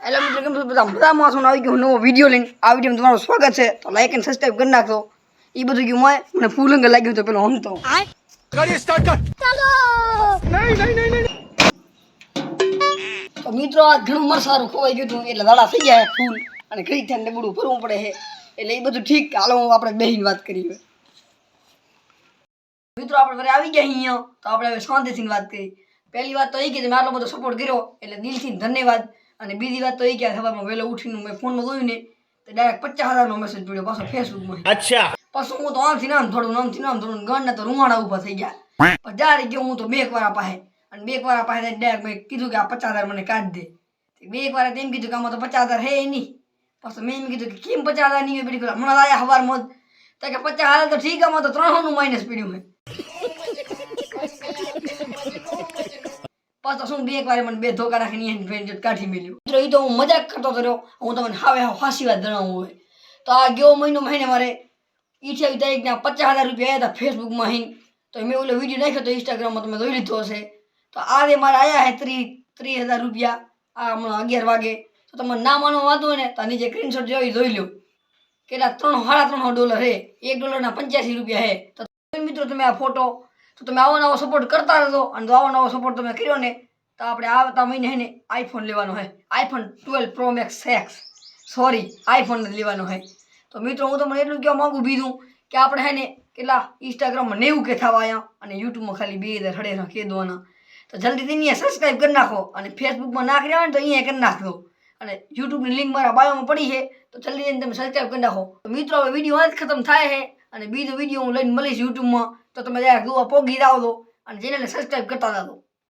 Hello मित्रों, કેમ છો બધા? મજામાં છો? આવી ગયો નવો વિડીયો લઈને. આ વિડીયોમાં તમારું સ્વાગત છે. તો લાઈક અને સબસ્ક્રાઇબ કરી નાખજો. એ બધું ગયું મને ફૂલ અંગ લાગ્યું તો પેલો હમ તો गाड़ी स्टार्ट कर चलो नहीं તો મિત્રો આ ઘણું મરસારું ખોવાઈ ગયું હતું એટલે દાડા થઈ ગયા ફૂલ અને ઘડી થઈને ડબડું ભરવું પડે છે એટલે એ બધું ઠીક. હાલો આપણે બેહીને વાત કરીએ. મિત્રો આપણે ઘરે આવી ગયા અહીંયા તો આપણે હવે શાંતિથી વાત કરી. પહેલી વાત તો એ કે તમે આટલો બધો સપોર્ટ કર્યો એટલે દિલથી ધન્યવાદ. અને બીજી વાત તો એ કે સવારમાં વહેલો ઉઠીને મેં ફોનમાં જોયું ને તો ડાયરેક્ટ 50,000નો મેસેજ પડ્યો પાછો ફેસબુકમાં. अच्छा પછી હું તો આમથી નામ થોડું ગણના તો રૂવાણા ઊભા થઈ ગયા. પણ જ્યારે ગયો હું તો બે વાર પાસે અને બે વાર પાસે ડાયરેક્ટ મેં કીધું કે આ 50,000 મને કાઢી દે. બે વાર તેમ કીધું કે આમાં તો 50,000 હે નહીં. પછી મેં એમ કીધું કે કેમ 50,000 નહીં હોય? પેલી હમણાં આયા સવારમાં તો કે 50,000 તો ઠીક, આમાં તો 300નું માઇનસ પડ્યું છે. પાછો શું બે વાર મને બે ધોકા નાખીને એની ફ્રેન્ડ કાઢી મેલ્યું. મિત્રો એ તો હું મજાક કરતો હતો. હું તમને હાવે ફાંસી વાત જણાવું હોય તો આ ગયો મહિનો મહિને મારે 28 તારીખના 50,000 રૂપિયા આવ્યા હતા ફેસબુકમાં હિન. તો મેં ઓલો વિડીયો નાખ્યો તો ઇન્સ્ટાગ્રામમાં તમે જોઈ લીધો હશે. તો આજે મારે આવ્યા છે 30,000 રૂપિયા આ હમણાં 11 વાગે. તો તમને ના માનવા વાંધો હોય ને તો નીચે સ્ક્રીનશોટ જોઈ લો. કેટલા $3.5 હે. $1 ના 85 રૂપિયા હે. તો મિત્રો તમે આ ફોટો તો તમે આવો નવો સપોર્ટ કરતા રહેજો. અને આવો નવો સપોર્ટ તમે કર્યો ને તો આપણે આવતા મહિને હે ને આઈફોન લેવાનો હોય. IPhone 12 Pro Max sorry iPhone જ લેવાનો હોય. તો મિત્રો હું તમને એટલું કહેવા માંગુ બીજું કે આપણે હે ને કેટલા ઇન્સ્ટાગ્રામમાં 90 કે થવા આવ્યા અને યુટ્યુબમાં ખાલી 2,000 કે દેવાના. તો જલ્દીથી અહીંયા સબસ્ક્રાઈબ કરી નાખો અને ફેસબુકમાં ના કર્યા હોય ને તો અહીંયા કરી નાખજો. અને યુટ્યુબની લિંક મારા બાયોમાં પડી છે તો જલ્દી તમે સબસ્ક્રાઈબ કરી નાખો. તો મિત્રો હવે વિડીયો આજ ખતમ થાય છે અને બીજો વિડીયો હું લઈને મળીશ યુટ્યુબમાં. તો તમે જરા જોવા પોગી આવજો અને ચેનલને સબસ્ક્રાઈબ કરતા જાઓ.